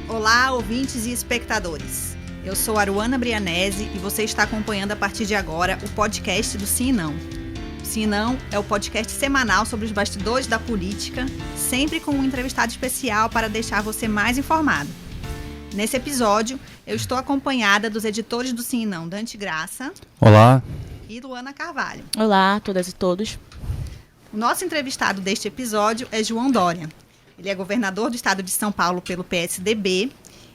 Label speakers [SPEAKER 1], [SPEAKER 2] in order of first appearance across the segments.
[SPEAKER 1] Olá, ouvintes e espectadores. Eu sou Aruana Brianese e você está acompanhando a partir de agora o podcast do Sim e Não. Sim e Não é o podcast semanal sobre os bastidores da política, sempre com um entrevistado especial para deixar você mais informado. Nesse episódio, eu estou acompanhada dos editores do Sim e Não, Dante Graça.
[SPEAKER 2] Olá.
[SPEAKER 1] E Luana Carvalho.
[SPEAKER 3] Olá a todas e todos.
[SPEAKER 1] O nosso entrevistado deste episódio é João Dória. Ele é governador do estado de São Paulo pelo PSDB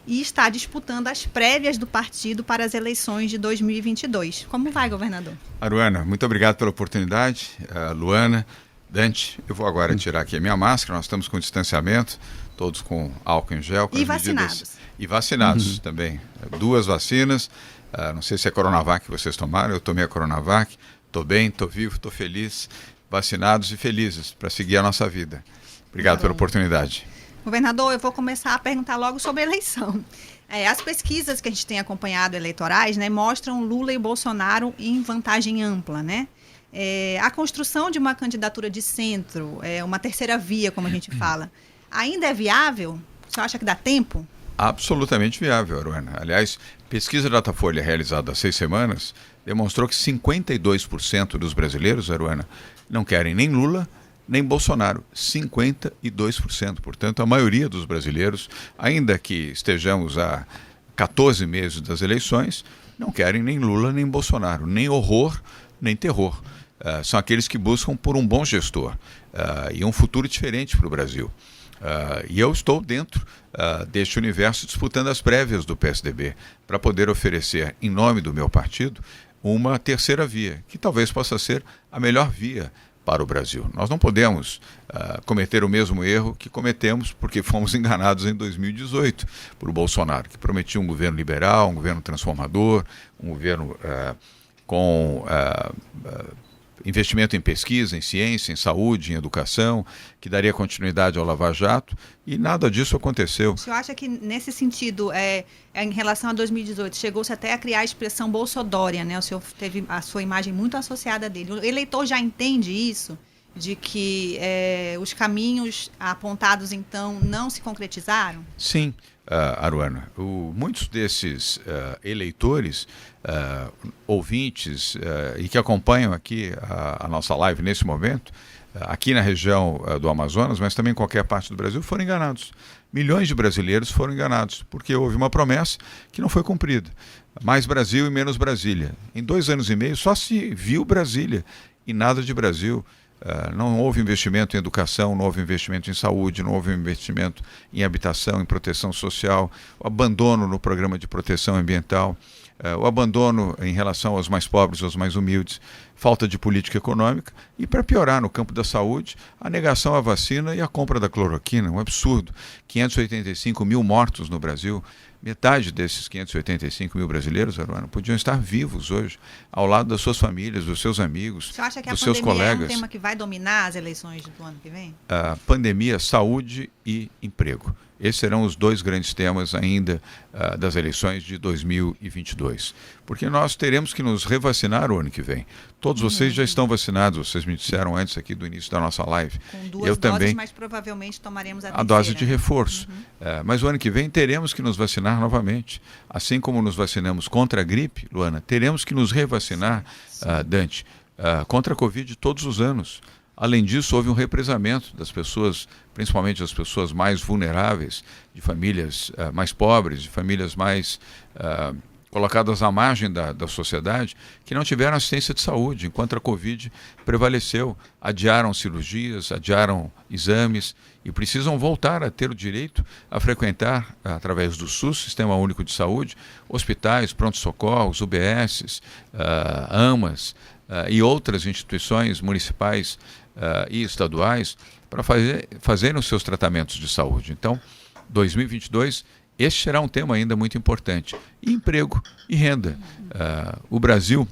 [SPEAKER 1] e está disputando as prévias do partido para as eleições de 2022. Como vai, governador?
[SPEAKER 4] Aruana, muito obrigado pela oportunidade. Luana, Dante, eu vou agora tirar aqui a minha máscara. Nós estamos com distanciamento, todos com álcool em gel.
[SPEAKER 1] E vacinados.
[SPEAKER 4] E vacinados também. 2 vacinas. Não sei se é Coronavac que vocês tomaram. Eu tomei a Coronavac. Estou bem, estou vivo, estou feliz. Vacinados e felizes para seguir a nossa vida. Obrigado pela oportunidade.
[SPEAKER 1] Governador, eu vou começar a perguntar logo sobre a eleição. As pesquisas que a gente tem acompanhado eleitorais, mostram Lula e Bolsonaro em vantagem ampla, a construção de uma candidatura de centro, uma terceira via, como a gente fala, ainda é viável? Você acha que dá tempo?
[SPEAKER 4] Absolutamente viável, Aruana. Aliás, pesquisa Datafolha realizada há 6 semanas demonstrou que 52% dos brasileiros, Aruana, não querem nem Lula nem Bolsonaro, 52%. Portanto, a maioria dos brasileiros, ainda que estejamos há 14 meses das eleições, não querem nem Lula nem Bolsonaro, nem horror, nem terror. São aqueles que buscam por um bom gestor e um futuro diferente para o Brasil. E eu estou dentro deste universo disputando as prévias do PSDB para poder oferecer, em nome do meu partido, uma terceira via, que talvez possa ser a melhor via para o Brasil. Nós não podemos cometer o mesmo erro que cometemos porque fomos enganados em 2018 por Bolsonaro, que prometia um governo liberal, um governo transformador, um governo com investimento em pesquisa, em ciência, em saúde, em educação, que daria continuidade ao Lava Jato, e nada disso aconteceu.
[SPEAKER 1] O senhor acha que, nesse sentido, em relação a 2018, chegou-se até a criar a expressão Bolsodória, O senhor teve a sua imagem muito associada dele. O eleitor já entende isso, de que os caminhos apontados, então, não se concretizaram?
[SPEAKER 4] Sim, Aruana. Muitos desses eleitores, ouvintes e que acompanham aqui a nossa live nesse momento, aqui na região do Amazonas, mas também em qualquer parte do Brasil, foram enganados. Milhões de brasileiros foram enganados, porque houve uma promessa que não foi cumprida. Mais Brasil e menos Brasília. Em 2 anos e meio só se viu Brasília e nada de Brasil. Não houve investimento em educação, não houve investimento em saúde, não houve investimento em habitação, em proteção social, o abandono no programa de proteção ambiental, o abandono em relação aos mais pobres, aos mais humildes, falta de política econômica e, para piorar, no campo da saúde, a negação à vacina e a compra da cloroquina, um absurdo. 585 mil mortos no Brasil. Metade desses 585 mil brasileiros, Aruana, podiam estar vivos hoje, ao lado das suas famílias, dos seus amigos, dos seus colegas. Você acha que a pandemia
[SPEAKER 1] é um tema que vai dominar as eleições do ano que vem?
[SPEAKER 4] Pandemia, saúde e emprego. Esses serão os 2 grandes temas ainda das eleições de 2022. Porque nós teremos que nos revacinar o ano que vem. Todos vocês já estão vacinados, vocês me disseram antes aqui do início da nossa live.
[SPEAKER 1] Com 2 doses, mas provavelmente tomaremos a terceira.
[SPEAKER 4] Dose de reforço. Mas o ano que vem teremos que nos vacinar novamente. Assim como nos vacinamos contra a gripe, Luana, teremos que nos revacinar, Dante, contra a Covid todos os anos. Além disso, houve um represamento das pessoas, principalmente das pessoas mais vulneráveis, de famílias mais pobres, de famílias mais colocadas à margem da sociedade, que não tiveram assistência de saúde, enquanto a Covid prevaleceu. Adiaram cirurgias, adiaram exames e precisam voltar a ter o direito a frequentar, através do SUS, Sistema Único de Saúde, hospitais, pronto-socorros, UBSs, AMAs e outras instituições municipais e estaduais para fazerem os seus tratamentos de saúde. Então, 2022, este será um tema ainda muito importante. E emprego e renda. O Brasil,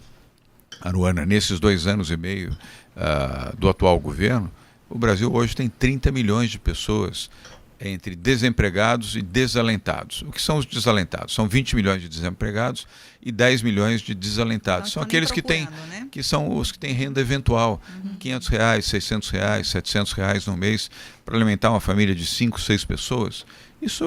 [SPEAKER 4] Aruana, nesses 2 anos e meio do atual governo, o Brasil hoje tem 30 milhões de pessoas entre desempregados e desalentados. O que são os desalentados? São 20 milhões de desempregados e 10 milhões de desalentados.
[SPEAKER 1] Então,
[SPEAKER 4] são aqueles que têm,
[SPEAKER 1] né?
[SPEAKER 4] que são os que têm renda eventual, R$500, R$600, R$700 no mês, para alimentar uma família de 5, 6 pessoas. Isso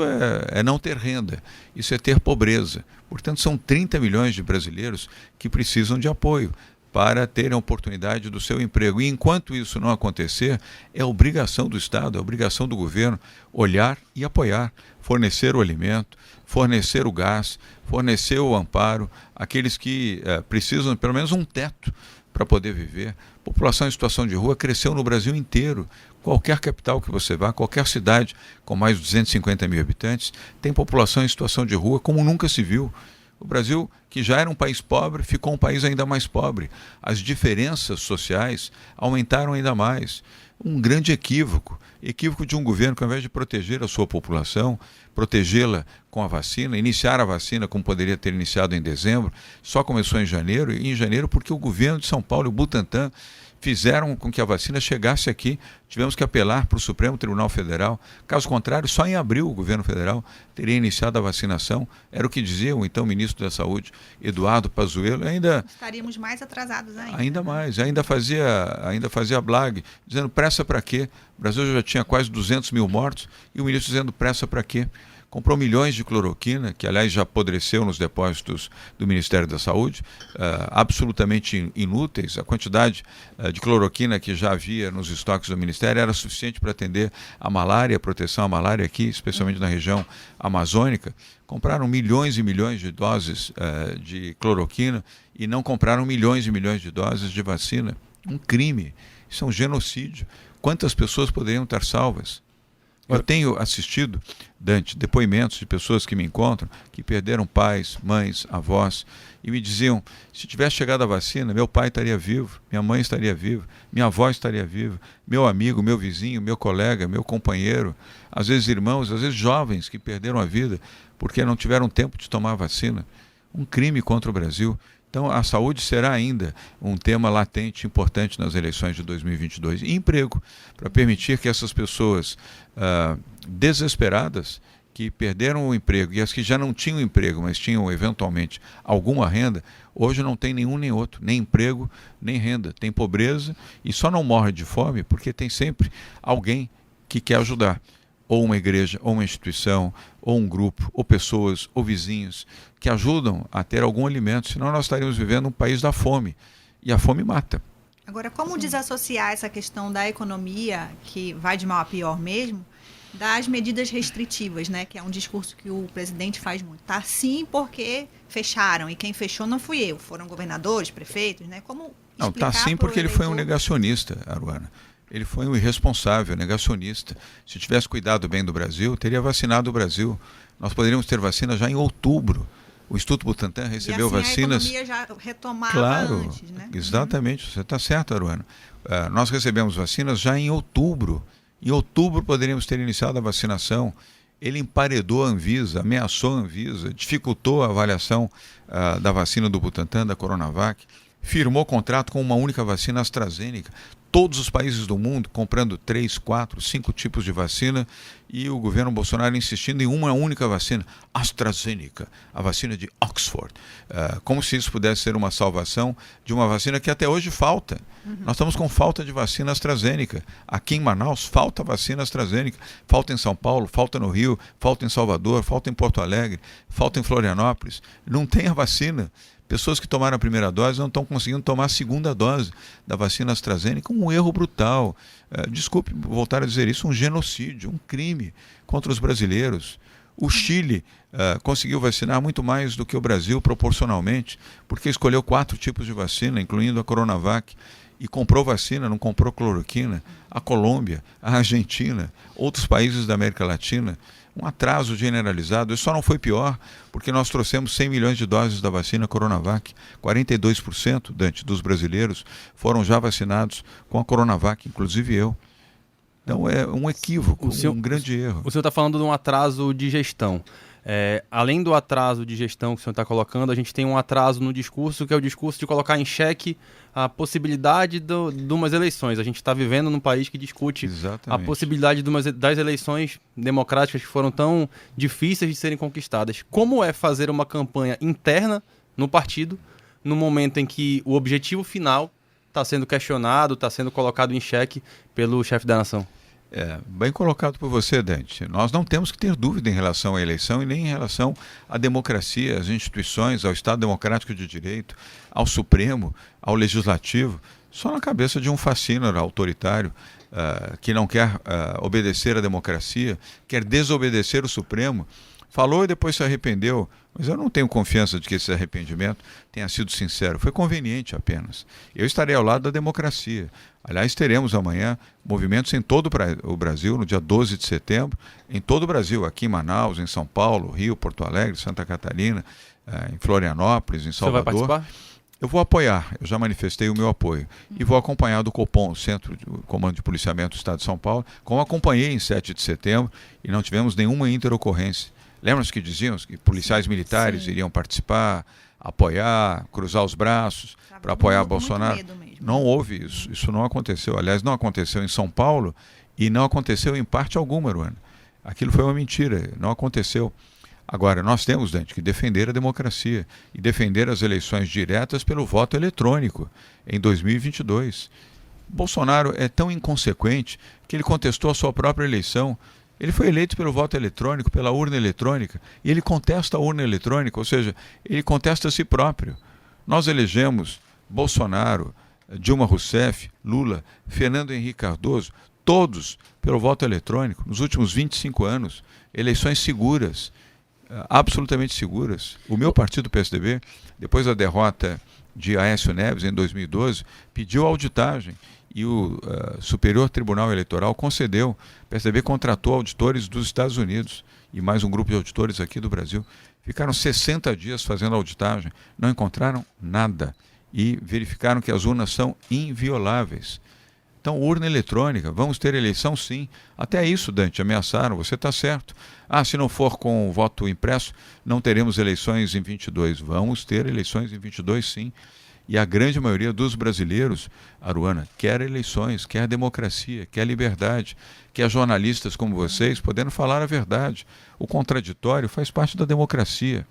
[SPEAKER 4] é não ter renda, isso é ter pobreza. Portanto, são 30 milhões de brasileiros que precisam de apoio para terem a oportunidade do seu emprego. E enquanto isso não acontecer, é obrigação do Estado, é obrigação do governo olhar e apoiar, fornecer o alimento, fornecer o gás, fornecer o amparo, aqueles que precisam pelo menos um teto para poder viver. A população em situação de rua cresceu no Brasil inteiro. Qualquer capital que você vá, qualquer cidade com mais de 250 mil habitantes, tem população em situação de rua como nunca se viu. O Brasil, que já era um país pobre, ficou um país ainda mais pobre. As diferenças sociais aumentaram ainda mais. Um grande equívoco de um governo que, ao invés de proteger a sua população, protegê-la com a vacina, iniciar a vacina como poderia ter iniciado em dezembro, só começou em janeiro, e em janeiro porque o governo de São Paulo e o Butantan fizeram com que a vacina chegasse aqui. Tivemos que apelar para o Supremo Tribunal Federal. Caso contrário, só em abril o governo federal teria iniciado a vacinação. Era o que dizia o então ministro da Saúde, Eduardo Pazuello.
[SPEAKER 1] Estaríamos mais atrasados ainda.
[SPEAKER 4] Ainda mais. Ainda fazia blague, dizendo pressa para quê? O Brasil já tinha quase 200 mil mortos e o ministro dizendo pressa para quê? Comprou milhões de cloroquina, que aliás já apodreceu nos depósitos do Ministério da Saúde, absolutamente inúteis. A quantidade de cloroquina que já havia nos estoques do Ministério era suficiente para atender a malária, a proteção à malária aqui, especialmente na região amazônica. Compraram milhões e milhões de doses de cloroquina e não compraram milhões e milhões de doses de vacina. Um crime, isso é um genocídio. Quantas pessoas poderiam estar salvas? Eu tenho assistido, Dante, depoimentos de pessoas que me encontram, que perderam pais, mães, avós, e me diziam, se tivesse chegado a vacina, meu pai estaria vivo, minha mãe estaria viva, minha avó estaria viva, meu amigo, meu vizinho, meu colega, meu companheiro, às vezes irmãos, às vezes jovens que perderam a vida porque não tiveram tempo de tomar a vacina. Um crime contra o Brasil. Então, a saúde será ainda um tema latente, importante nas eleições de 2022. E emprego, para permitir que essas pessoas desesperadas, que perderam o emprego, e as que já não tinham emprego, mas tinham eventualmente alguma renda, hoje não tem nenhum nem outro, nem emprego, nem renda. Tem pobreza e só não morre de fome porque tem sempre alguém que quer ajudar. Ou uma igreja, ou uma instituição, ou um grupo, ou pessoas, ou vizinhos, que ajudam a ter algum alimento, senão nós estaríamos vivendo um país da fome, e a fome mata.
[SPEAKER 1] Agora, como desassociar essa questão da economia, que vai de mal a pior mesmo, das medidas restritivas, né? Que é um discurso que o presidente faz muito. Tá sim porque fecharam, e quem fechou não fui eu, foram governadores, prefeitos, né? Como
[SPEAKER 4] não, tá sim porque ele foi um negacionista, Aruana. Ele foi um irresponsável, negacionista. Se tivesse cuidado bem do Brasil, teria vacinado o Brasil. Nós poderíamos ter vacina já em outubro. O Instituto Butantan recebeu vacinas.
[SPEAKER 1] A economia já retomava
[SPEAKER 4] claro,
[SPEAKER 1] antes, né?
[SPEAKER 4] Exatamente, você está certo, Aruana. Nós recebemos vacinas já em outubro. Em outubro poderíamos ter iniciado a vacinação. Ele emparedou a Anvisa, ameaçou a Anvisa, dificultou a avaliação da vacina do Butantan, da Coronavac. Firmou contrato com uma única vacina AstraZeneca. Todos os países do mundo comprando 3, 4, 5 tipos de vacina e o governo Bolsonaro insistindo em uma única vacina, AstraZeneca, a vacina de Oxford. Como se isso pudesse ser uma salvação de uma vacina que até hoje falta. Nós estamos com falta de vacina AstraZeneca. Aqui em Manaus falta vacina AstraZeneca. Falta em São Paulo, falta no Rio, falta em Salvador, falta em Porto Alegre, falta em Florianópolis. Não tem a vacina. Pessoas que tomaram a primeira dose não estão conseguindo tomar a segunda dose da vacina AstraZeneca. Um erro brutal. Desculpe voltar a dizer isso, um genocídio, um crime contra os brasileiros. O Chile conseguiu vacinar muito mais do que o Brasil proporcionalmente, porque escolheu 4 tipos de vacina, incluindo a Coronavac, e comprou vacina, não comprou cloroquina. A Colômbia, a Argentina, outros países da América Latina. Um atraso generalizado. Isso só não foi pior porque nós trouxemos 100 milhões de doses da vacina Coronavac. 42%, Dante, dos brasileiros foram já vacinados com a Coronavac, inclusive eu. Então é um equívoco, um grande erro.
[SPEAKER 2] O senhor está falando de um atraso de gestão. Além do atraso de gestão que o senhor está colocando, a gente tem um atraso no discurso, que é o discurso de colocar em xeque a possibilidade de umas eleições. A gente está vivendo num país que discute a possibilidade das eleições democráticas que foram tão difíceis de serem conquistadas. Como é fazer uma campanha interna no partido, no momento em que o objetivo final está sendo questionado, está sendo colocado em xeque pelo chefe da nação?
[SPEAKER 4] Bem colocado por você, Dante. Nós não temos que ter dúvida em relação à eleição e nem em relação à democracia, às instituições, ao Estado Democrático de Direito, ao Supremo, ao Legislativo. Só na cabeça de um fascínora autoritário que não quer obedecer à democracia, quer desobedecer o Supremo, falou e depois se arrependeu. Mas eu não tenho confiança de que esse arrependimento tenha sido sincero. Foi conveniente apenas. Eu estarei ao lado da democracia. Aliás, teremos amanhã movimentos em todo o Brasil, no dia 12 de setembro, em todo o Brasil, aqui em Manaus, em São Paulo, Rio, Porto Alegre, Santa Catarina, em Florianópolis, em Salvador.
[SPEAKER 2] Você vai participar?
[SPEAKER 4] Eu vou apoiar, eu já manifestei o meu apoio. E vou acompanhar do Copom, o Centro de Comando de Policiamento do Estado de São Paulo, como acompanhei em 7 de setembro e não tivemos nenhuma interocorrência. Lembram-se que diziam que policiais militares iriam participar, apoiar, cruzar os braços para apoiar Bolsonaro? Não houve isso, isso não aconteceu. Aliás, não aconteceu em São Paulo e não aconteceu em parte alguma, Aruana. Aquilo foi uma mentira, não aconteceu. Agora, nós temos, Dante, que defender a democracia e defender as eleições diretas pelo voto eletrônico em 2022. Bolsonaro é tão inconsequente que ele contestou a sua própria eleição. Ele foi eleito pelo voto eletrônico, pela urna eletrônica, e ele contesta a urna eletrônica, ou seja, ele contesta a si próprio. Nós elegemos Bolsonaro, Dilma Rousseff, Lula, Fernando Henrique Cardoso, todos pelo voto eletrônico, nos últimos 25 anos, eleições seguras, absolutamente seguras. O meu partido, PSDB, depois da derrota de Aécio Neves em 2012, pediu auditagem. E o Superior Tribunal Eleitoral concedeu. O PSDB contratou auditores dos Estados Unidos e mais um grupo de auditores aqui do Brasil. Ficaram 60 dias fazendo auditagem, não encontraram nada e verificaram que as urnas são invioláveis. Então, urna eletrônica, vamos ter eleição sim. Até isso, Dante, ameaçaram, você está certo. Se não for com o voto impresso, não teremos eleições em 22. Vamos ter eleições em 22 sim. E a grande maioria dos brasileiros, Aruana, quer eleições, quer democracia, quer liberdade, quer jornalistas como vocês podendo falar a verdade. O contraditório faz parte da democracia.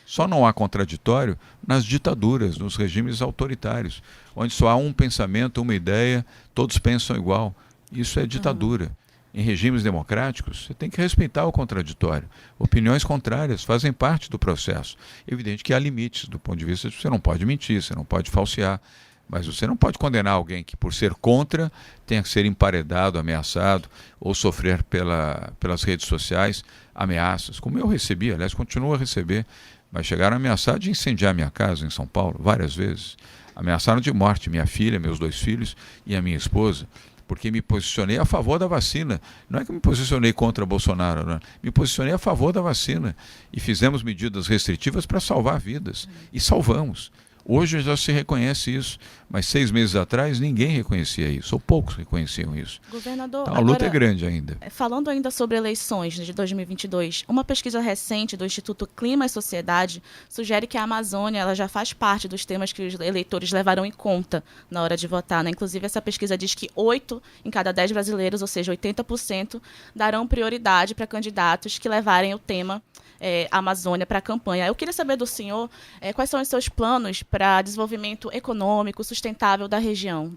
[SPEAKER 4] Só não há contraditório nas ditaduras, nos regimes autoritários, onde só há um pensamento, uma ideia, todos pensam igual. Isso é ditadura. Em regimes democráticos, você tem que respeitar o contraditório. Opiniões contrárias fazem parte do processo. Evidente que há limites do ponto de vista de que você não pode mentir, você não pode falsear, mas você não pode condenar alguém que, por ser contra, tenha que ser emparedado, ameaçado ou sofrer pelas redes sociais ameaças, como eu recebi, aliás, continuo a receber. Mas chegaram a ameaçar de incendiar minha casa em São Paulo, várias vezes. Ameaçaram de morte minha filha, meus 2 filhos e a minha esposa, porque me posicionei a favor da vacina. Não é que me posicionei contra Bolsonaro, não. Me posicionei a favor da vacina. E fizemos medidas restritivas para salvar vidas. E salvamos. Hoje já se reconhece isso, mas 6 meses atrás ninguém reconhecia isso, ou poucos reconheciam isso.
[SPEAKER 3] Governador,
[SPEAKER 4] então a luta é grande ainda.
[SPEAKER 3] Falando ainda sobre eleições de 2022, uma pesquisa recente do Instituto Clima e Sociedade sugere que a Amazônia ela já faz parte dos temas que os eleitores levarão em conta na hora de votar, né? Inclusive, essa pesquisa diz que 8 em cada 10 brasileiros, ou seja, 80%, darão prioridade para candidatos que levarem o tema Amazônia para a campanha. Eu queria saber do senhor quais são os seus planos para desenvolvimento econômico sustentável da região.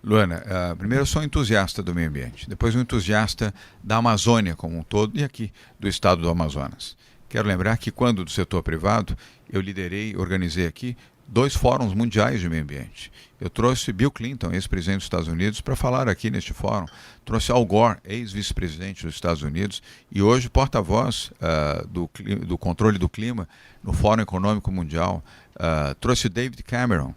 [SPEAKER 4] Luana, primeiro eu sou entusiasta do meio ambiente, depois um entusiasta da Amazônia como um todo e aqui do estado do Amazonas. Quero lembrar que quando do setor privado eu organizei aqui 2 fóruns mundiais de meio ambiente. Eu trouxe Bill Clinton, ex-presidente dos Estados Unidos, para falar aqui neste fórum. Trouxe Al Gore, ex-vice-presidente dos Estados Unidos e hoje porta-voz do controle do clima no Fórum Econômico Mundial. Trouxe David Cameron,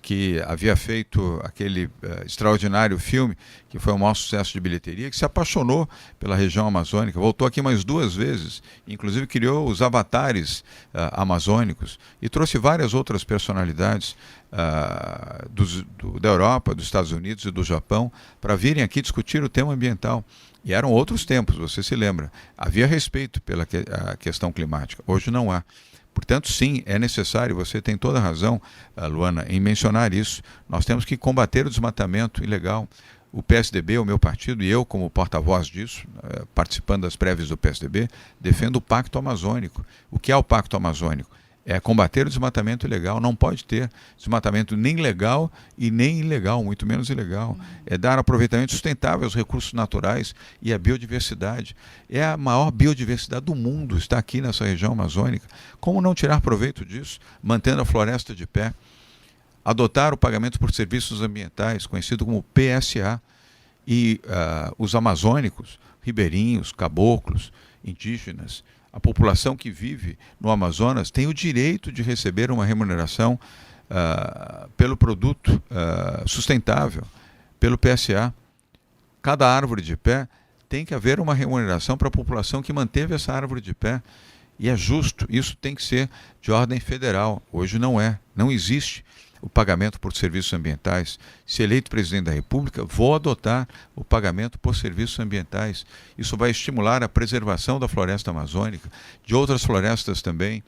[SPEAKER 4] que havia feito aquele extraordinário filme, que foi um maior sucesso de bilheteria, que se apaixonou pela região amazônica, voltou aqui mais 2 vezes, inclusive criou os avatares amazônicos e trouxe várias outras personalidades da Europa, dos Estados Unidos e do Japão para virem aqui discutir o tema ambiental. E eram outros tempos, você se lembra. Havia respeito pela a questão climática. Hoje não há. Portanto, sim, é necessário, você tem toda a razão, Luana, em mencionar isso. Nós temos que combater o desmatamento ilegal. O PSDB, o meu partido, e eu como porta-voz disso, participando das prévias do PSDB, defendo o Pacto Amazônico. O que é o Pacto Amazônico? É combater o desmatamento ilegal. Não pode ter desmatamento nem legal e nem ilegal, muito menos ilegal. É dar aproveitamento sustentável aos recursos naturais e à biodiversidade. É a maior biodiversidade do mundo, está aqui nessa região amazônica. Como não tirar proveito disso, mantendo a floresta de pé? Adotar o pagamento por serviços ambientais, conhecido como PSA, e os amazônicos, ribeirinhos, caboclos, indígenas, a população que vive no Amazonas tem o direito de receber uma remuneração pelo produto sustentável, pelo PSA. Cada árvore de pé tem que haver uma remuneração para a população que manteve essa árvore de pé. E é justo, isso tem que ser de ordem federal. Hoje não é, não existe o pagamento por serviços ambientais. Se eleito presidente da República, vou adotar o pagamento por serviços ambientais. Isso vai estimular a preservação da floresta amazônica, de outras florestas também,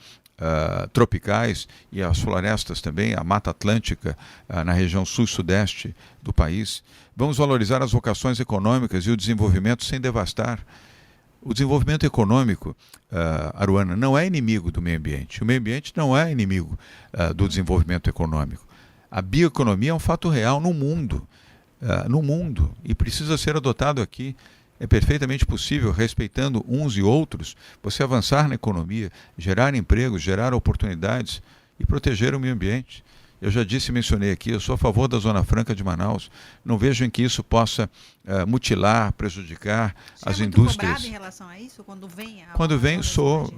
[SPEAKER 4] tropicais, e as florestas também, a Mata Atlântica, na região sul e sudeste do país. Vamos valorizar as vocações econômicas e o desenvolvimento sem devastar. O desenvolvimento econômico, Aruana, não é inimigo do meio ambiente. O meio ambiente não é inimigo do desenvolvimento econômico. A bioeconomia é um fato real no mundo, e precisa ser adotado aqui. É perfeitamente possível, respeitando uns e outros, você avançar na economia, gerar empregos, gerar oportunidades e proteger o meio ambiente. Eu já disse e mencionei aqui, eu sou a favor da Zona Franca de Manaus. Não vejo em que isso possa mutilar, prejudicar as indústrias. Você é muito cobrado
[SPEAKER 1] em relação a isso? Quando vem?
[SPEAKER 4] Quando vem, sou,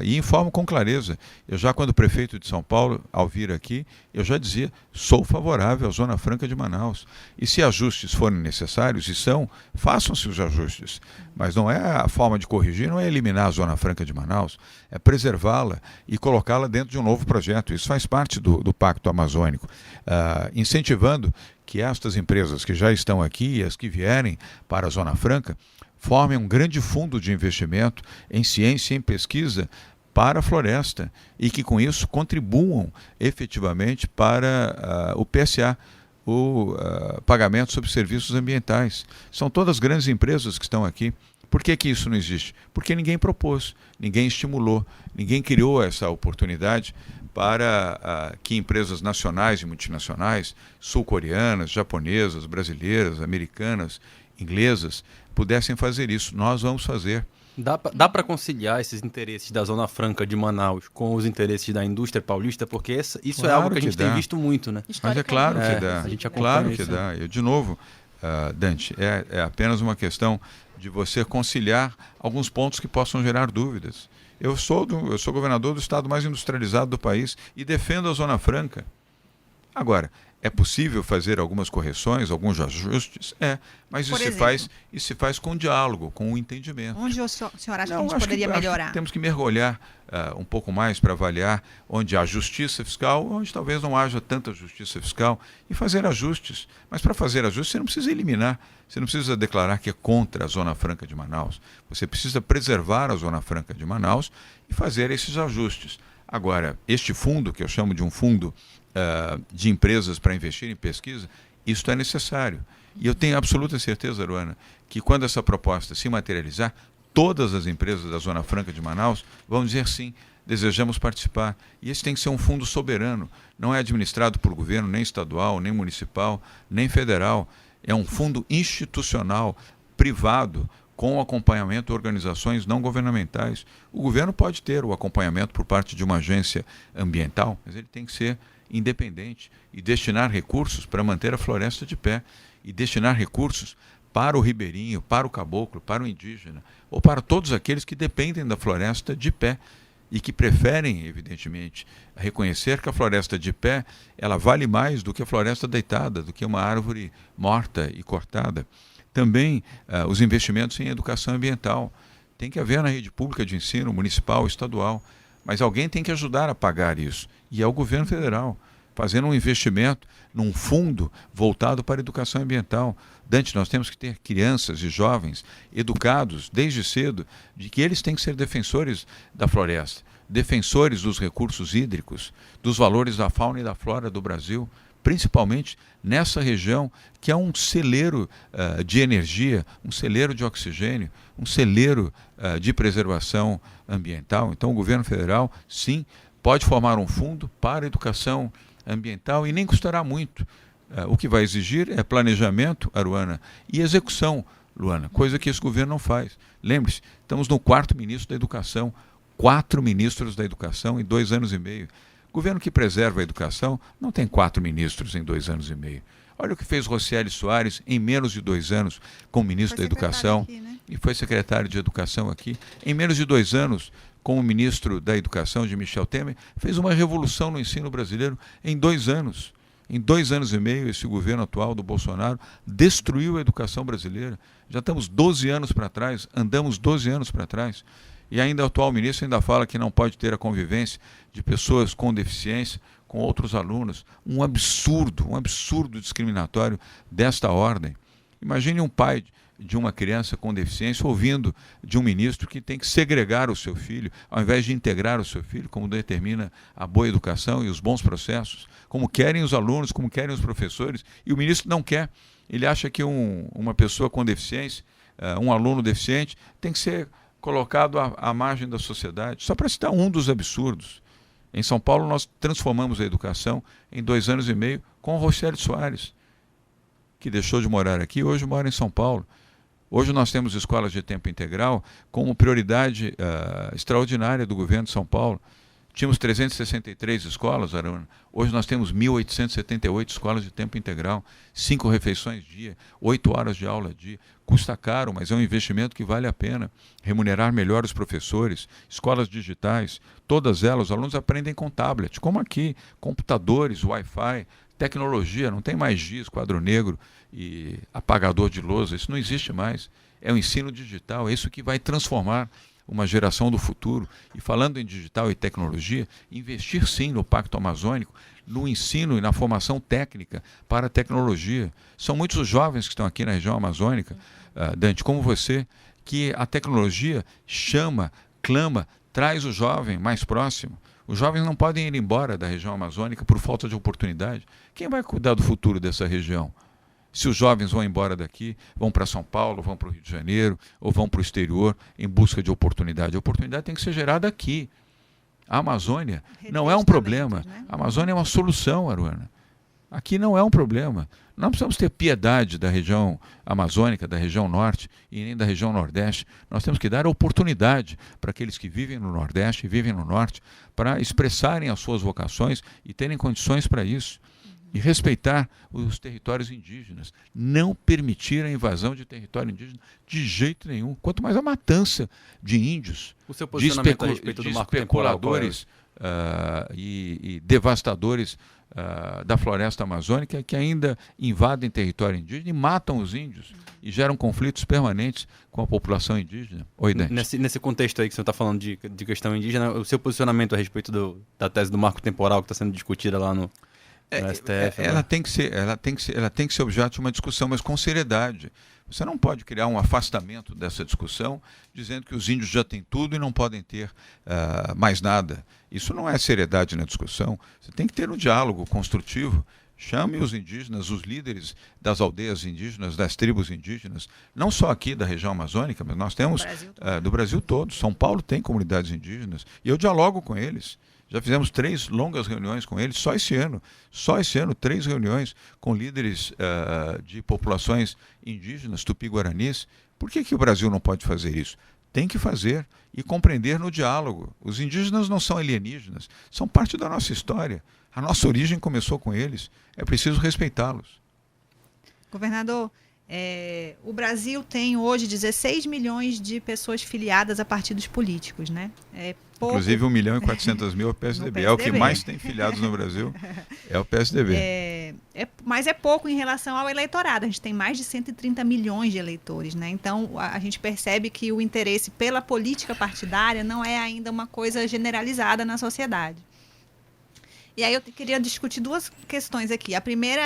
[SPEAKER 4] e informo com clareza. Eu já, quando prefeito de São Paulo, ao vir aqui, eu já dizia, sou favorável à Zona Franca de Manaus. E se ajustes forem necessários, e são, façam-se os ajustes. Mas não é a forma de corrigir, não é eliminar a Zona Franca de Manaus, é preservá-la e colocá-la dentro de um novo projeto. Isso faz parte do Pacto Amazônico, incentivando que estas empresas que já estão aqui e as que vierem para a Zona Franca formem um grande fundo de investimento em ciência e em pesquisa para a floresta e que com isso contribuam efetivamente para o PSA, o pagamento sobre serviços ambientais. São todas grandes empresas que estão aqui. Por que isso não existe? Porque ninguém propôs, ninguém estimulou, ninguém criou essa oportunidade para que empresas nacionais e multinacionais, sul-coreanas, japonesas, brasileiras, americanas, inglesas, pudessem fazer isso. Nós vamos fazer.
[SPEAKER 2] Dá para conciliar esses interesses da Zona Franca de Manaus com os interesses da indústria paulista? Porque isso claro é algo que a gente tem visto muito, né?
[SPEAKER 4] Mas é claro que dá.
[SPEAKER 2] A gente
[SPEAKER 4] claro que dá. Eu, de novo, Dante, é apenas uma questão de você conciliar alguns pontos que possam gerar dúvidas. Eu sou governador do estado mais industrializado do país e defendo a Zona Franca. Agora, é possível fazer algumas correções, alguns ajustes? Mas isso se faz com diálogo, com o entendimento.
[SPEAKER 1] Onde o senhor acha que a gente poderia melhorar?
[SPEAKER 4] Temos que mergulhar um pouco mais para avaliar onde há justiça fiscal, onde talvez não haja tanta justiça fiscal, e fazer ajustes. Mas para fazer ajustes você não precisa eliminar, você não precisa declarar que é contra a Zona Franca de Manaus. Você precisa preservar a Zona Franca de Manaus e fazer esses ajustes. Agora, este fundo, que eu chamo de um fundo de empresas para investir em pesquisa, isso é necessário. E eu tenho absoluta certeza, Aruana, que quando essa proposta se materializar, todas as empresas da Zona Franca de Manaus vão dizer sim, desejamos participar. E esse tem que ser um fundo soberano, não é administrado por governo, nem estadual, nem municipal, nem federal. É um fundo institucional, privado, com acompanhamento de organizações não governamentais. O governo pode ter o acompanhamento por parte de uma agência ambiental, mas ele tem que ser independente e destinar recursos para manter a floresta de pé e destinar recursos para o ribeirinho, para o caboclo, para o indígena ou para todos aqueles que dependem da floresta de pé e que preferem, evidentemente, reconhecer que a floresta de pé ela vale mais do que a floresta deitada, do que uma árvore morta e cortada. Também os investimentos em educação ambiental. Tem que haver na rede pública de ensino, municipal, estadual, mas alguém tem que ajudar a pagar isso, e é o governo federal. fazendo um investimento num fundo voltado para a educação ambiental. Dante, nós temos que ter crianças e jovens educados desde cedo de que eles têm que ser defensores da floresta, defensores dos recursos hídricos, dos valores da fauna e da flora do Brasil, principalmente nessa região que é um celeiro de energia, um celeiro de oxigênio, um celeiro de preservação ambiental. Então o governo federal, sim, pode formar um fundo para a educação ambiental e nem custará muito. O que vai exigir é planejamento, Aruana, e execução, Luana, coisa que esse governo não faz. Lembre-se, estamos no 4º ministro da Educação, 4 ministros da Educação em 2 anos e meio. Governo que preserva a educação não tem 4 ministros em 2 anos e meio. Olha o que fez Rocieli Soares em menos de 2 anos como ministro da Educação
[SPEAKER 1] aqui, né?
[SPEAKER 4] E foi secretário de Educação aqui. Em menos de 2 anos, como ministro da Educação de Michel Temer, fez uma revolução no ensino brasileiro em 2 anos. Em 2 anos e meio, esse governo atual do Bolsonaro destruiu a educação brasileira. Já estamos 12 anos para trás, andamos 12 anos para trás. E ainda o atual ministro ainda fala que não pode ter a convivência de pessoas com deficiência com outros alunos. Um absurdo discriminatório desta ordem. Imagine um pai de uma criança com deficiência ouvindo de um ministro que tem que segregar o seu filho, ao invés de integrar o seu filho, como determina a boa educação e os bons processos, como querem os alunos, como querem os professores, e o ministro não quer. Ele acha que uma pessoa com deficiência, um aluno deficiente, tem que ser colocado à margem da sociedade. Só para citar um dos absurdos. Em São Paulo, nós transformamos a educação em 2 anos e meio com o Rocieli Soares, que deixou de morar aqui e hoje mora em São Paulo. Hoje nós temos escolas de tempo integral como prioridade extraordinária do governo de São Paulo. Tínhamos 363 escolas, Arana. Hoje nós temos 1.878 escolas de tempo integral, 5 refeições dia, 8 horas de aula dia. Custa caro, mas é um investimento que vale a pena. Remunerar melhor os professores, escolas digitais, todas elas, os alunos aprendem com tablet, como aqui, computadores, Wi-Fi, tecnologia, não tem mais giz, quadro negro e apagador de lousa, isso não existe mais. É o ensino digital, é isso que vai transformar uma geração do futuro. E falando em digital e tecnologia, investir sim no Pacto Amazônico, no ensino e na formação técnica para a tecnologia. São muitos os jovens que estão aqui na região amazônica, Dante, como você, que a tecnologia chama, clama, traz o jovem mais próximo. Os jovens não podem ir embora da região amazônica por falta de oportunidade. Quem vai cuidar do futuro dessa região? Se os jovens vão embora daqui, vão para São Paulo, vão para o Rio de Janeiro, ou vão para o exterior em busca de oportunidade. A oportunidade tem que ser gerada aqui. A Amazônia não é um problema. A Amazônia é uma solução, Aruana. Aqui não é um problema. Não precisamos ter piedade da região amazônica, da região norte e nem da região nordeste. Nós temos que dar oportunidade para aqueles que vivem no nordeste e vivem no norte para expressarem as suas vocações e terem condições para isso. E respeitar os territórios indígenas. Não permitir a invasão de território indígena de jeito nenhum. Quanto mais a matança de índios,
[SPEAKER 2] o seu posicionamento a respeito do marco
[SPEAKER 4] especuladores e devastadores da floresta amazônica que ainda invadem território indígena e matam os índios e geram conflitos permanentes com a população indígena. Oi, Dante.
[SPEAKER 2] Nesse contexto aí que você está falando de questão indígena, o seu posicionamento a respeito da tese do marco temporal que está sendo discutida lá no STF,
[SPEAKER 4] ela tem que ser objeto de uma discussão, mas com seriedade. Você não pode criar um afastamento dessa discussão dizendo que os índios já têm tudo e não podem ter mais nada. Isso não é seriedade na discussão. Você tem que ter um diálogo construtivo. Chame os indígenas, os líderes das aldeias indígenas, das tribos indígenas, não só aqui da região amazônica, mas nós temos do Brasil todo. São Paulo tem comunidades indígenas e eu dialogo com eles. Já fizemos 3 longas reuniões com eles, só esse ano, 3 reuniões com líderes de populações indígenas, tupi-guaranis. Por que o Brasil não pode fazer isso? Tem que fazer e compreender no diálogo. Os indígenas não são alienígenas, são parte da nossa história. A nossa origem começou com eles, é preciso respeitá-los.
[SPEAKER 1] Governador, o Brasil tem hoje 16 milhões de pessoas filiadas a partidos políticos, né?
[SPEAKER 4] Inclusive 1.400.000 é o PSDB. É o que mais tem filiados no Brasil, é o PSDB.
[SPEAKER 1] Mas é pouco em relação ao eleitorado. A gente tem mais de 130 milhões de eleitores, né? Então a gente percebe que o interesse pela política partidária não é ainda uma coisa generalizada na sociedade. E aí eu queria discutir duas questões aqui. A primeira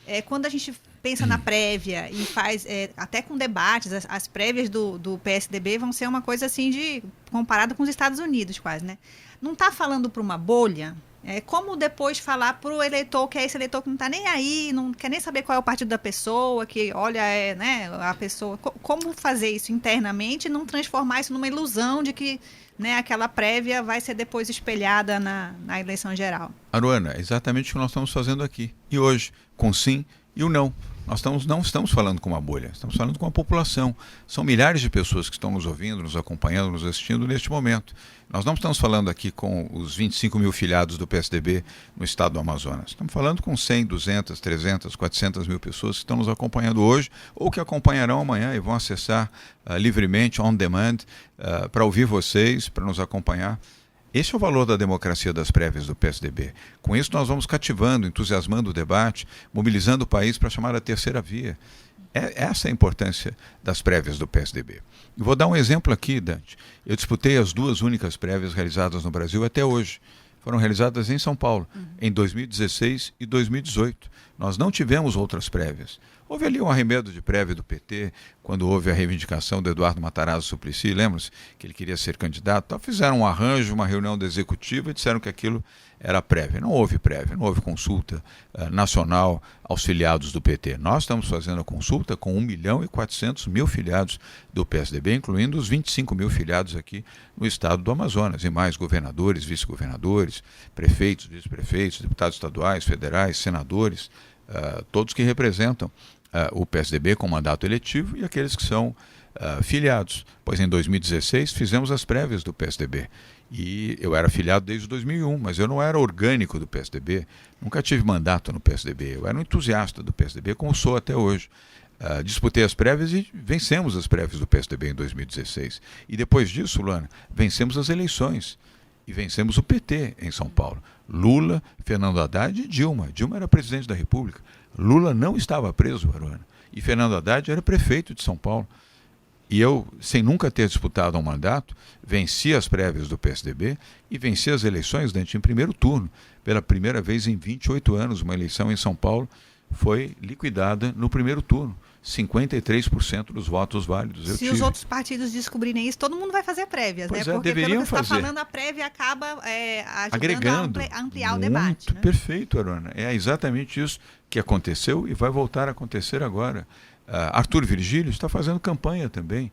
[SPEAKER 1] é quando a gente pensa na prévia e faz, até com debates, as prévias do PSDB vão ser uma coisa assim comparada com os Estados Unidos quase, né? Não está falando para uma bolha? Como depois falar para o eleitor, que é esse eleitor que não está nem aí, não quer nem saber qual é o partido da pessoa, que olha, né, a pessoa... Como fazer isso internamente e não transformar isso numa ilusão de que, né, aquela prévia vai ser depois espelhada na eleição geral?
[SPEAKER 4] Aruana, é exatamente o que nós estamos fazendo aqui. E hoje, com sim e o não. Nós não estamos falando com uma bolha, estamos falando com a população. São milhares de pessoas que estão nos ouvindo, nos acompanhando, nos assistindo neste momento. Nós não estamos falando aqui com os 25 mil filiados do PSDB no estado do Amazonas. Estamos falando com 100, 200, 300, 400 mil pessoas que estão nos acompanhando hoje ou que acompanharão amanhã e vão acessar livremente, on demand, para ouvir vocês, para nos acompanhar. Esse é o valor da democracia das prévias do PSDB. Com isso, nós vamos cativando, entusiasmando o debate, mobilizando o país para chamar a terceira via. Essa é a importância das prévias do PSDB. E vou dar um exemplo aqui, Dante. Eu disputei as duas únicas prévias realizadas no Brasil até hoje. Foram realizadas em São Paulo, em 2016 e 2018. Nós não tivemos outras prévias. Houve ali um arremedo de prévia do PT, quando houve a reivindicação do Eduardo Matarazzo Suplicy, lembram-se que ele queria ser candidato? Então fizeram um arranjo, uma reunião da executiva e disseram que aquilo era prévia. Não houve prévia, não houve consulta nacional aos filiados do PT. Nós estamos fazendo a consulta com 1.400.000 filiados do PSDB, incluindo os 25 mil filiados aqui no estado do Amazonas, e mais governadores, vice-governadores, prefeitos, vice-prefeitos, deputados estaduais, federais, senadores, todos que representam o PSDB com mandato eletivo e aqueles que são filiados. Pois em 2016 fizemos as prévias do PSDB e eu era filiado desde 2001, mas eu não era orgânico do PSDB, nunca tive mandato no PSDB, eu era um entusiasta do PSDB como sou até hoje. Disputei as prévias e vencemos as prévias do PSDB em 2016 e depois disso, Luana, vencemos as eleições e vencemos o PT em São Paulo. Lula, Fernando Haddad e Dilma. Dilma era presidente da República. Lula não estava preso, Aruana. E Fernando Haddad era prefeito de São Paulo. E eu, sem nunca ter disputado um mandato, venci as prévias do PSDB e venci as eleições, Dante, em primeiro turno. Pela primeira vez em 28 anos, uma eleição em São Paulo foi liquidada no primeiro turno. 53% dos votos válidos.
[SPEAKER 1] Se os outros partidos descobrirem isso, todo mundo vai fazer prévias,
[SPEAKER 4] pois
[SPEAKER 1] né? Porque
[SPEAKER 4] deveriam
[SPEAKER 1] pelo que você
[SPEAKER 4] fazer.
[SPEAKER 1] está falando, a prévia acaba
[SPEAKER 4] agregando,
[SPEAKER 1] a ampliar o debate. Né?
[SPEAKER 4] Perfeito, Aruana. É exatamente isso que aconteceu e vai voltar a acontecer agora. Arthur Virgílio está fazendo campanha também.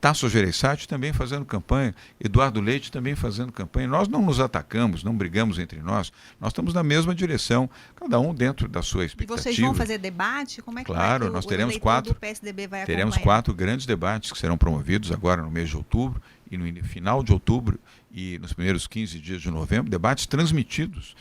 [SPEAKER 4] Tasso Gereissati também fazendo campanha. Eduardo Leite também fazendo campanha. Nós não nos atacamos, não brigamos entre nós. Nós estamos na mesma direção, cada um dentro da sua expectativa.
[SPEAKER 1] E vocês vão fazer debate? Como é que
[SPEAKER 4] claro,
[SPEAKER 1] vai
[SPEAKER 4] nós teremos
[SPEAKER 1] do PSDB vai
[SPEAKER 4] teremos 4 grandes debates que serão promovidos agora no mês de outubro e no final de outubro e nos primeiros 15 dias de novembro, debates transmitidos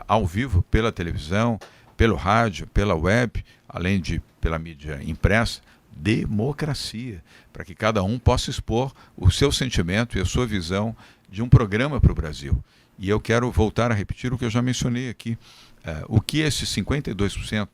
[SPEAKER 4] ao vivo pela televisão, pelo rádio, pela web, além de pela mídia impressa. Democracia, para que cada um possa expor o seu sentimento e a sua visão de um programa para o Brasil. E eu quero voltar a repetir o que eu já mencionei aqui. O que esses 52%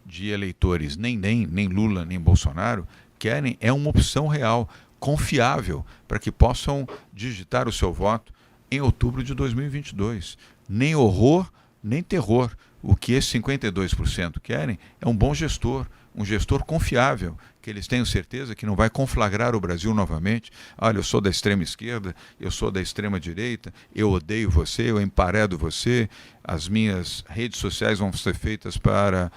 [SPEAKER 4] de eleitores, nem Lula, nem Bolsonaro, querem é uma opção real, confiável, para que possam digitar o seu voto em outubro de 2022. Nem horror, nem terror. O que esses 52% querem é um bom gestor, um gestor confiável, que eles tenham certeza que não vai conflagrar o Brasil novamente. Olha, eu sou da extrema esquerda, eu sou da extrema direita, eu odeio você, eu emparedo você, as minhas redes sociais vão ser feitas para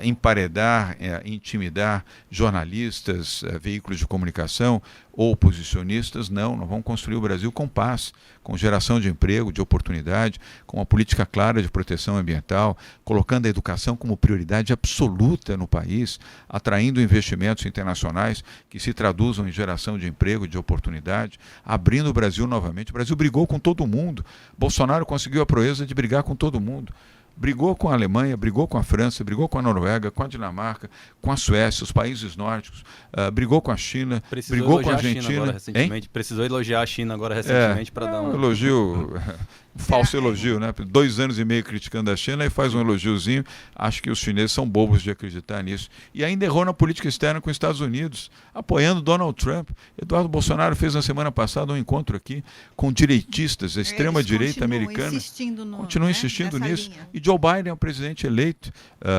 [SPEAKER 4] emparedar, intimidar jornalistas, veículos de comunicação ou oposicionistas. Não, nós vamos construir o Brasil com paz, com geração de emprego, de oportunidade, com uma política clara de proteção ambiental, colocando a educação como prioridade absoluta no país, atraindo investimentos internacionais que se traduzam em geração de emprego, de oportunidade, abrindo o Brasil novamente. O Brasil brigou com todo mundo. Bolsonaro conseguiu a proeza de brigar com todo mundo. Brigou com a Alemanha, brigou com a França, brigou com a Noruega, com a Dinamarca, com a Suécia, os países nórdicos, brigou com a China, brigou com a Argentina.
[SPEAKER 2] Precisou elogiar a China agora recentemente para dar um
[SPEAKER 4] elogio falso elogio, né? 2 anos e meio criticando a China e faz um elogiozinho. Acho que os chineses são bobos de acreditar nisso. E ainda errou na política externa com os Estados Unidos, apoiando Donald Trump. Eduardo Bolsonaro fez na semana passada um encontro aqui com direitistas, a extrema-direita americana. Continuam insistindo nisso. Linha. E Joe Biden é o presidente eleito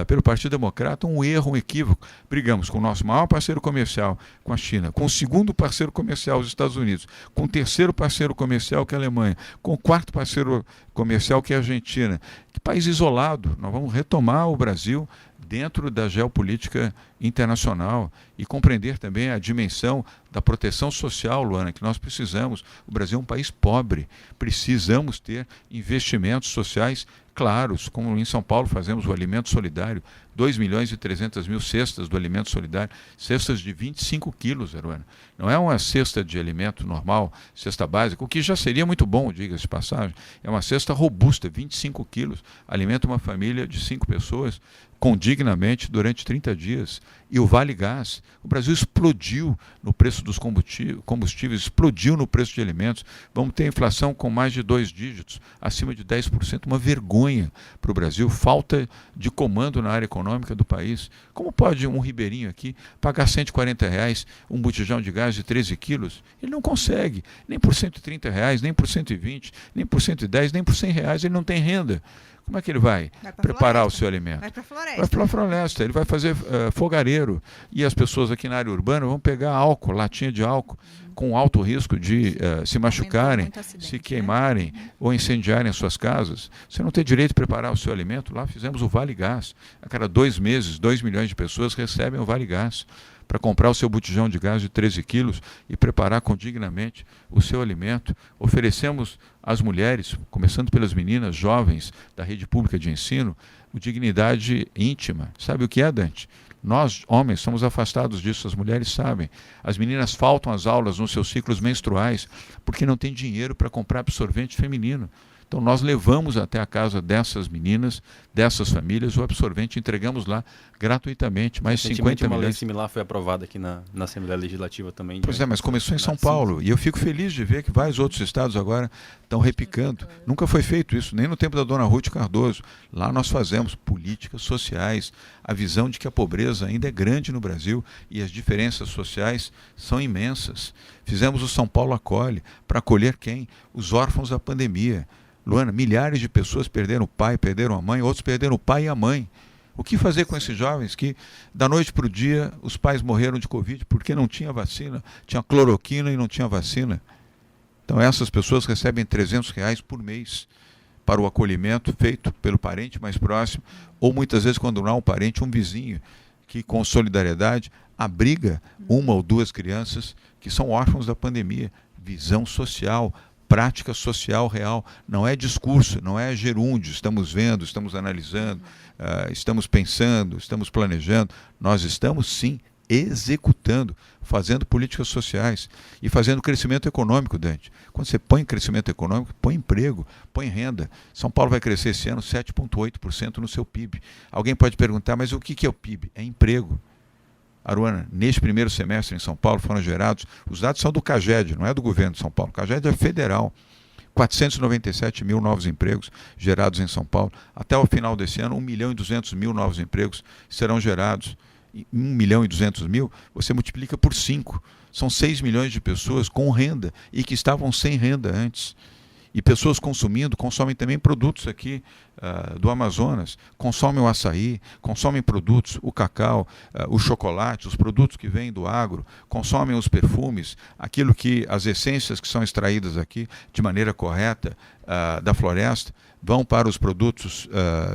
[SPEAKER 4] pelo Partido Democrata, um erro, um equívoco. Brigamos com o nosso maior parceiro comercial, com a China, com o segundo parceiro comercial, os Estados Unidos, com o terceiro parceiro comercial, que é a Alemanha, com o quarto parceiro comercial, que é a Argentina. Que país isolado. Nós vamos retomar o Brasil dentro da geopolítica internacional e compreender também a dimensão da proteção social, Luana, que nós precisamos. O Brasil é um país pobre. Precisamos ter investimentos sociais claros, como em São Paulo fazemos o Alimento Solidário, 2.300.000 cestas do Alimento Solidário, cestas de 25 quilos, Aruana. Não é uma cesta de alimento normal, cesta básica, o que já seria muito bom, diga-se de passagem. É uma cesta robusta, 25 quilos, alimenta uma família de 5 pessoas, condignamente durante 30 dias. E o Vale Gás, o Brasil explodiu no preço dos combustíveis, explodiu no preço de alimentos. Vamos ter inflação com mais de 2 dígitos, acima de 10%, uma vergonha para o Brasil, falta de comando na área econômica do país. Como pode um ribeirinho aqui pagar R$140 um botijão de gás de 13 quilos? Ele não consegue, nem por R$130, nem por 120, nem por 110, nem por R$100, ele não tem renda. Como é que ele vai preparar o seu alimento? Vai para a floresta. Vai para a floresta, ele vai fazer fogareiro. E as pessoas aqui na área urbana vão pegar álcool, latinha de álcool, com alto risco de se machucarem, se queimarem ou incendiarem as suas casas. Você não tem direito de preparar o seu alimento. Lá fizemos o Vale Gás. A cada 2 meses, 2 milhões de pessoas recebem o Vale Gás para comprar o seu botijão de gás de 13 quilos e preparar condignamente o seu alimento. Oferecemos às mulheres, começando pelas meninas jovens da rede pública de ensino, dignidade íntima. Sabe o que é, Dante? Nós, homens, somos afastados disso, as mulheres sabem. As meninas faltam às aulas nos seus ciclos menstruais porque não tem dinheiro para comprar absorvente feminino. Então nós levamos até a casa dessas meninas, dessas famílias, o absorvente, entregamos lá gratuitamente, mais 50 milhões.
[SPEAKER 2] Uma lei similar foi aprovada aqui na Assembleia Legislativa também.
[SPEAKER 4] Pois é, mas começou em São Paulo, e eu fico feliz de ver que vários outros estados agora estão repicando. Nunca foi feito isso, nem no tempo da dona Ruth Cardoso. Lá nós fazemos políticas sociais, a visão de que a pobreza ainda é grande no Brasil e as diferenças sociais são imensas. Fizemos o São Paulo Acolhe, para acolher quem? Os órfãos da pandemia. Luana, milhares de pessoas perderam o pai, perderam a mãe, outros perderam o pai e a mãe. O que fazer com esses jovens que, da noite para o dia, os pais morreram de Covid porque não tinha vacina, tinha cloroquina e não tinha vacina? Então essas pessoas recebem R$300 por mês para o acolhimento feito pelo parente mais próximo, ou muitas vezes quando não há um parente, um vizinho, que com solidariedade abriga 1 ou 2 crianças que são órfãos da pandemia. Visão social, prática social real, não é discurso, não é gerúndio, estamos vendo, estamos analisando, estamos pensando, estamos planejando, nós estamos sim executando, fazendo políticas sociais e fazendo crescimento econômico, Dante. Quando você põe crescimento econômico, põe emprego, põe renda. São Paulo vai crescer esse ano 7,8% no seu PIB. Alguém pode perguntar, mas o que é o PIB? É emprego. Aruana, neste primeiro semestre em São Paulo foram gerados, os dados são do CAGED, não é do governo de São Paulo, o CAGED é federal, 497 mil novos empregos gerados em São Paulo. Até o final desse ano, 1.200.000 novos empregos serão gerados. 1.200.000, você multiplica por 5. São 6 milhões de pessoas com renda e que estavam sem renda antes. E pessoas consumindo, consomem também produtos aqui do Amazonas, consomem o açaí, consomem produtos, o cacau, o chocolate, os produtos que vêm do agro, consomem os perfumes, aquilo que, as essências que são extraídas aqui de maneira correta da floresta, vão para os produtos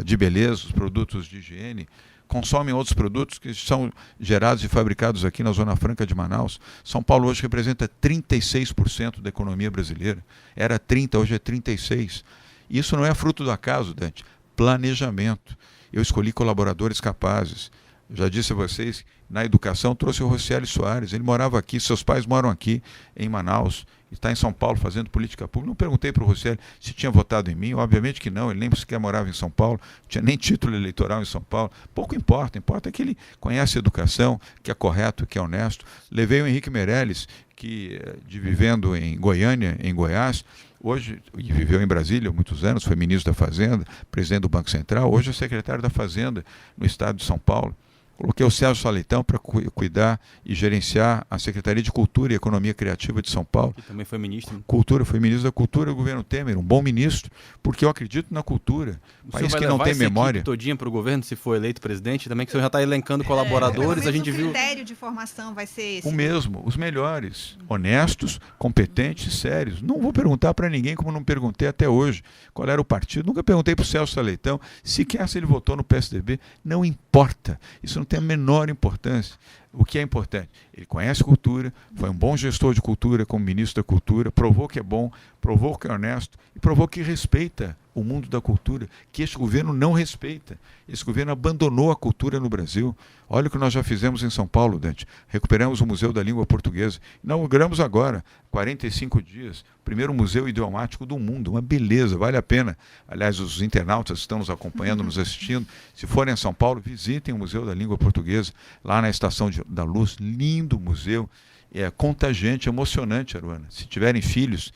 [SPEAKER 4] de beleza, os produtos de higiene, consomem outros produtos que são gerados e fabricados aqui na Zona Franca de Manaus. São Paulo hoje representa 36% da economia brasileira. Era 30%, hoje é 36%. Isso não é fruto do acaso, Dante. Planejamento. Eu escolhi colaboradores capazes. Já disse a vocês, na educação trouxe o Rocieli Soares. Ele morava aqui, seus pais moram aqui em Manaus. Está em São Paulo fazendo política pública. Não perguntei para o Rocieli se tinha votado em mim, obviamente que não, ele nem sequer morava em São Paulo, não tinha nem título eleitoral em São Paulo. Pouco importa, importa que ele conhece a educação, que é correto, que é honesto. Levei o Henrique Meirelles, que, vivendo em Goiânia, em Goiás, hoje, e viveu em Brasília há muitos anos, foi ministro da Fazenda, presidente do Banco Central, hoje é secretário da Fazenda no estado de São Paulo. Coloquei o Sérgio Saleitão para cuidar e gerenciar a Secretaria de Cultura e Economia Criativa de São Paulo.
[SPEAKER 2] Que também foi ministro.
[SPEAKER 4] Foi ministro da Cultura do governo Temer, um bom ministro, porque eu acredito na cultura.
[SPEAKER 2] O
[SPEAKER 4] país que não tem memória.
[SPEAKER 2] Todinha para o governo, se for eleito presidente, também que o senhor já está elencando colaboradores, a gente viu.
[SPEAKER 1] O critério de formação vai ser esse.
[SPEAKER 4] O mesmo, os melhores, honestos, competentes, sérios. Não vou perguntar para ninguém, como não perguntei até hoje, qual era o partido. Nunca perguntei para o Sérgio Saleitão, sequer se ele votou no PSDB. Não importa. Isso não tem a menor importância. O que é importante? Ele conhece cultura, foi um bom gestor de cultura como ministro da Cultura, provou que é bom, provou que é honesto e provou que respeita o mundo da cultura, que este governo não respeita. Esse governo abandonou a cultura no Brasil. Olha o que nós já fizemos em São Paulo, Dante. Recuperamos o Museu da Língua Portuguesa. Inauguramos agora, 45 dias, o primeiro museu idiomático do mundo. Uma beleza, vale a pena. Aliás, os internautas que estão nos acompanhando, nos assistindo, se forem a São Paulo, visitem o Museu da Língua Portuguesa, lá na Estação da Luz. Lindo museu. É contagiante, emocionante, Aruana. Se tiverem filhos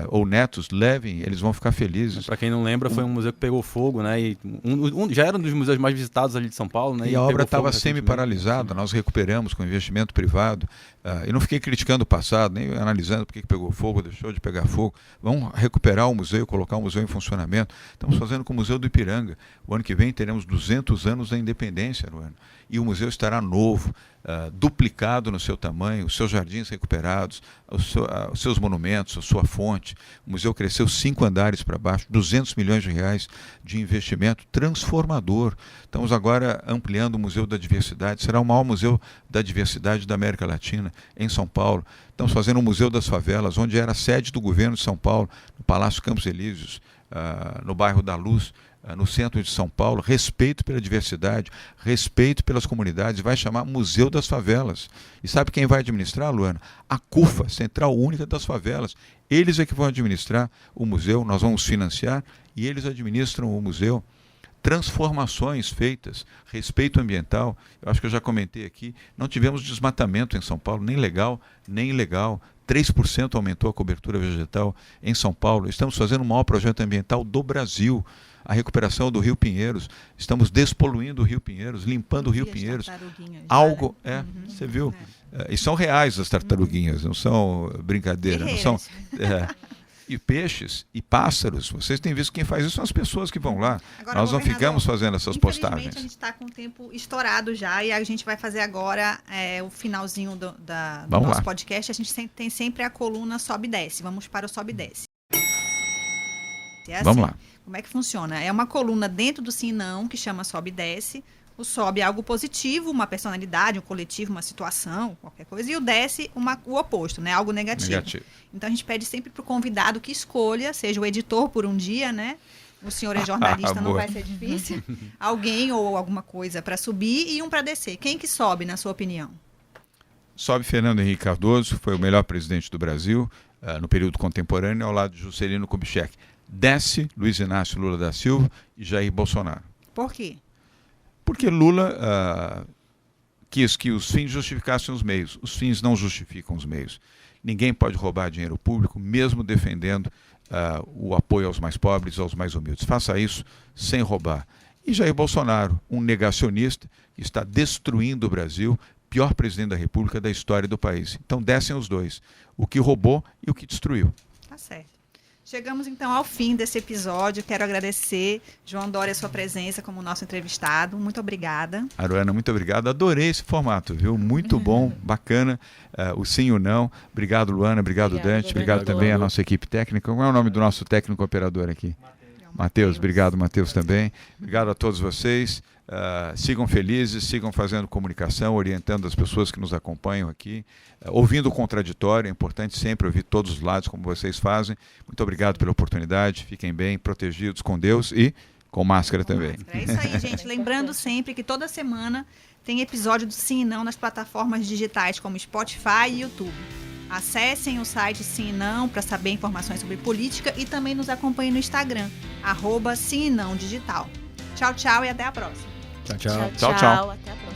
[SPEAKER 4] ou netos, levem, eles vão ficar felizes.
[SPEAKER 2] Para quem não lembra, foi um museu que pegou fogo, né? E já era um dos museus mais visitados ali de São Paulo, né?
[SPEAKER 4] E a obra estava semi-paralisada, nós recuperamos com investimento privado. Eu não fiquei criticando o passado, nem analisando por que pegou fogo, deixou de pegar fogo. Vamos recuperar o museu, colocar o museu em funcionamento. Estamos fazendo com o Museu do Ipiranga. O ano que vem teremos 200 anos da independência, Aruana. E o museu estará novo, duplicado no seu tamanho, os seus jardins recuperados, os seus monumentos, a sua fonte. O museu cresceu 5 andares para baixo, 200 milhões de reais de investimento transformador. Estamos agora ampliando o Museu da Diversidade, será o maior museu da diversidade da América Latina, em São Paulo. Estamos fazendo o Museu das Favelas, onde era a sede do governo de São Paulo, no Palácio Campos Elíseos, no bairro da Luz, no centro de São Paulo. Respeito pela diversidade, respeito pelas comunidades, vai chamar Museu das Favelas. E sabe quem vai administrar, Luana? A CUFA, Central Única das Favelas. Eles é que vão administrar o museu, nós vamos financiar e eles administram o museu. Transformações feitas, respeito ambiental, eu acho que eu já comentei aqui, não tivemos desmatamento em São Paulo, nem legal, nem ilegal. 3% aumentou a cobertura vegetal em São Paulo. Estamos fazendo o maior projeto ambiental do Brasil. A recuperação do Rio Pinheiros, estamos despoluindo o Rio Pinheiros, limpando o Rio Pinheiros. Algo, você viu? E são reais as tartaruguinhas, não são brincadeira, não são... E peixes e pássaros, vocês têm visto quem faz isso são as pessoas que vão lá.
[SPEAKER 1] Agora,
[SPEAKER 4] nós não ficamos fazendo essas postagens.
[SPEAKER 1] A gente está com o tempo estourado já e a gente vai fazer agora o finalzinho do nosso podcast. A gente tem sempre a coluna Sobe e Desce. Vamos para o Sobe e Desce.
[SPEAKER 4] Vamos lá.
[SPEAKER 1] Como é que funciona? É uma coluna dentro do Sim e Não, que chama Sobe e Desce. O sobe é algo positivo, uma personalidade, um coletivo, uma situação, qualquer coisa. E o desce, o oposto, né? Algo negativo. Então, a gente pede sempre para o convidado que escolha, seja o editor por um dia, né? O senhor é jornalista, não vai ser difícil. Alguém ou alguma coisa para subir e um para descer. Quem que sobe, na sua opinião?
[SPEAKER 4] Sobe Fernando Henrique Cardoso, foi o melhor presidente do Brasil no período contemporâneo, ao lado de Juscelino Kubitschek. Desce Luiz Inácio Lula da Silva e Jair Bolsonaro.
[SPEAKER 1] Por quê?
[SPEAKER 4] Porque Lula quis que os fins justificassem os meios. Os fins não justificam os meios. Ninguém pode roubar dinheiro público, mesmo defendendo o apoio aos mais pobres, aos mais humildes. Faça isso sem roubar. E Jair Bolsonaro, um negacionista, está destruindo o Brasil, pior presidente da República da história do país. Então descem os dois, o que roubou e o que destruiu.
[SPEAKER 1] Tá certo. Chegamos então ao fim desse episódio. Quero agradecer, João Dória, a sua presença como nosso entrevistado. Muito obrigada.
[SPEAKER 4] Aruana, muito obrigado. Adorei esse formato, viu? Muito bom, bacana. O sim e o não. Obrigado, Luana. Obrigado, Dante. Obrigado também à nossa equipe técnica. Qual é o nome do nosso técnico operador aqui? Matheus. Obrigado, Matheus, também. Obrigado a todos vocês. Sigam felizes, sigam fazendo comunicação, orientando as pessoas que nos acompanham aqui, ouvindo o contraditório. É importante sempre ouvir todos os lados, como vocês fazem. Muito obrigado pela oportunidade, fiquem bem, protegidos com Deus e com máscara também.
[SPEAKER 1] É isso aí, gente. Lembrando sempre que toda semana tem episódio do Sim e Não nas plataformas digitais como Spotify e YouTube. Acessem o site Sim e Não para saber informações sobre política e também nos acompanhem no Instagram, @Sim e Não Digital. Tchau, tchau e até a próxima.
[SPEAKER 2] Tchau, tchau.
[SPEAKER 3] Tchau, tchau. Até a próxima.